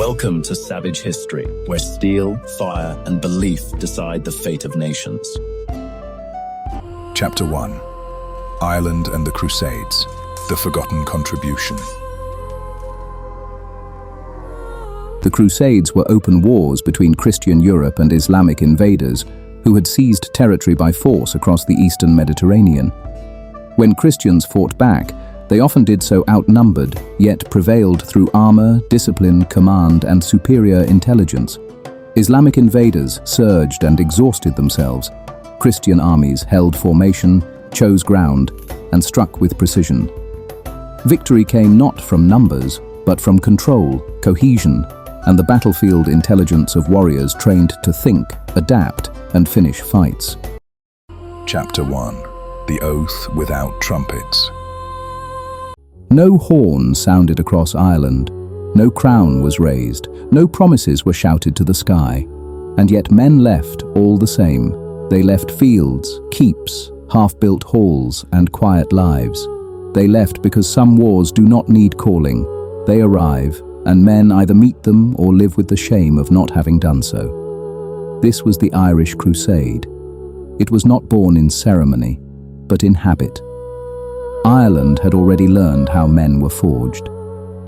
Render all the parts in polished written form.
Welcome to Savage History, where steel, fire, and belief decide the fate of nations. Chapter 1. Ireland and the Crusades, the Forgotten Contribution. The Crusades were open wars between Christian Europe and Islamic invaders who had seized territory by force across the eastern Mediterranean. When Christians fought back, they often did so outnumbered, yet prevailed through armor, discipline, command, and superior intelligence. Islamic invaders surged and exhausted themselves. Christian armies held formation, chose ground, and struck with precision. Victory came not from numbers, but from control, cohesion, and the battlefield intelligence of warriors trained to think, adapt, and finish fights. Chapter 1. The Oath Without Trumpets. No horn sounded across Ireland, no crown was raised, no promises were shouted to the sky, and yet men left all the same. They left fields, keeps, half-built halls, and quiet lives. They left because some wars do not need calling. They arrive, and men either meet them or live with the shame of not having done so. This was the Irish Crusade. It was not born in ceremony, but in habit. Ireland had already learned how men were forged.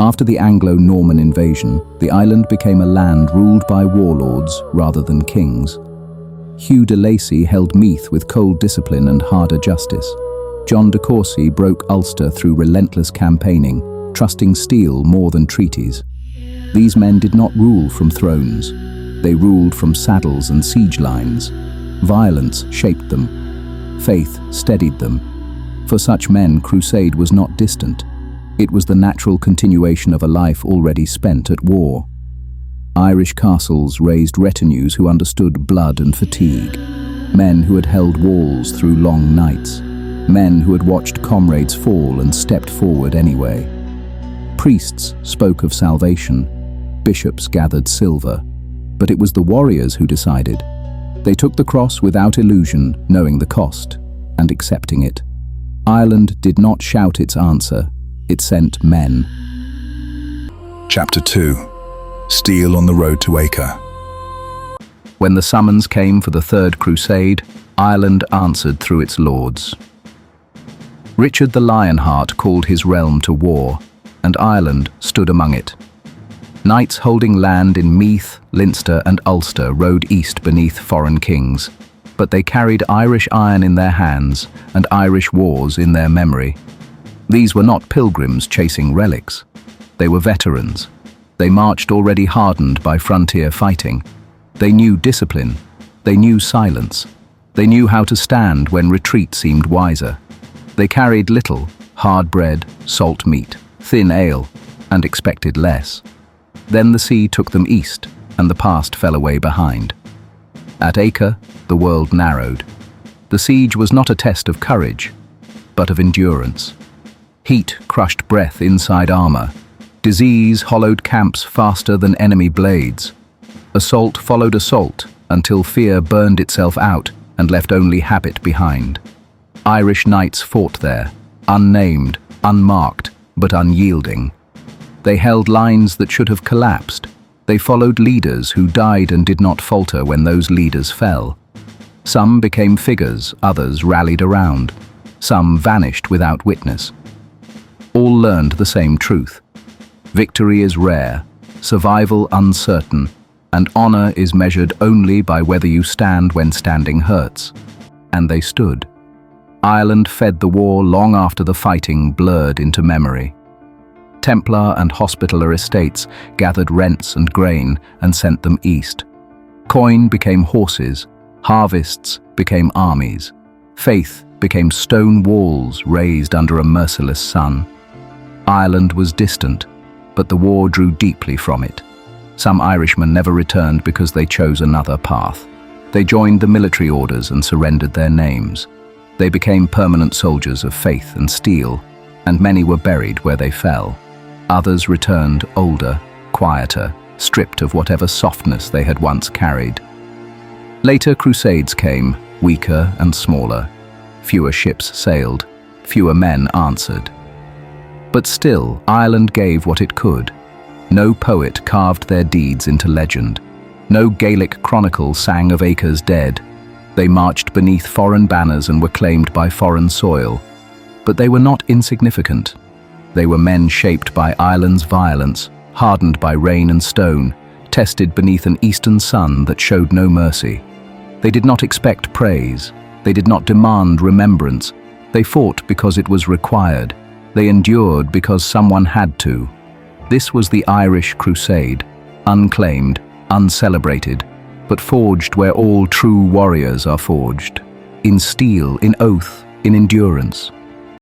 After the Anglo-Norman invasion, the island became a land ruled by warlords rather than kings. Hugh de Lacy held Meath with cold discipline and harder justice. John de Courcy broke Ulster through relentless campaigning, trusting steel more than treaties. These men did not rule from thrones. They ruled from saddles and siege lines. Violence shaped them. Faith steadied them. For such men, crusade was not distant. It was the natural continuation of a life already spent at war. Irish castles raised retinues who understood blood and fatigue. Men who had held walls through long nights. Men who had watched comrades fall and stepped forward anyway. Priests spoke of salvation. Bishops gathered silver. But it was the warriors who decided. They took the cross without illusion, knowing the cost, and accepting it. Ireland did not shout its answer, it sent men. Chapter 2. Steel on the Road to Acre. When the summons came for the Third Crusade, Ireland answered through its lords. Richard the Lionheart called his realm to war, and Ireland stood among it. Knights holding land in Meath, Leinster, and Ulster rode east beneath foreign kings. But they carried Irish iron in their hands and Irish wars in their memory. These were not pilgrims chasing relics. They were veterans. They marched already hardened by frontier fighting. They knew discipline. They knew silence. They knew how to stand when retreat seemed wiser. They carried little, hard bread, salt meat, thin ale, and expected less. Then the sea took them east, and the past fell away behind. At Acre, the world narrowed. The siege was not a test of courage, but of endurance. Heat crushed breath inside armor. Disease hollowed camps faster than enemy blades. Assault followed assault until fear burned itself out and left only habit behind. Irish knights fought there, unnamed, unmarked, but unyielding. They held lines that should have collapsed. They followed leaders who died and did not falter when those leaders fell. Some became figures, others rallied around. Some vanished without witness. All learned the same truth. Victory is rare, survival uncertain, and honor is measured only by whether you stand when standing hurts. And they stood. Ireland fed the war long after the fighting blurred into memory. Templar and Hospitaller estates gathered rents and grain and sent them east. Coin became horses, harvests became armies. Faith became stone walls raised under a merciless sun. Ireland was distant, but the war drew deeply from it. Some Irishmen never returned because they chose another path. They joined the military orders and surrendered their names. They became permanent soldiers of faith and steel, and many were buried where they fell. Others returned older, quieter, stripped of whatever softness they had once carried. Later crusades came, weaker and smaller. Fewer ships sailed, fewer men answered. But still, Ireland gave what it could. No poet carved their deeds into legend. No Gaelic chronicle sang of acres dead. They marched beneath foreign banners and were claimed by foreign soil. But they were not insignificant. They were men shaped by Ireland's violence, hardened by rain and stone, tested beneath an eastern sun that showed no mercy. They did not expect praise. They did not demand remembrance. They fought because it was required. They endured because someone had to. This was the Irish Crusade, unclaimed, uncelebrated, but forged where all true warriors are forged. In steel, in oath, in endurance.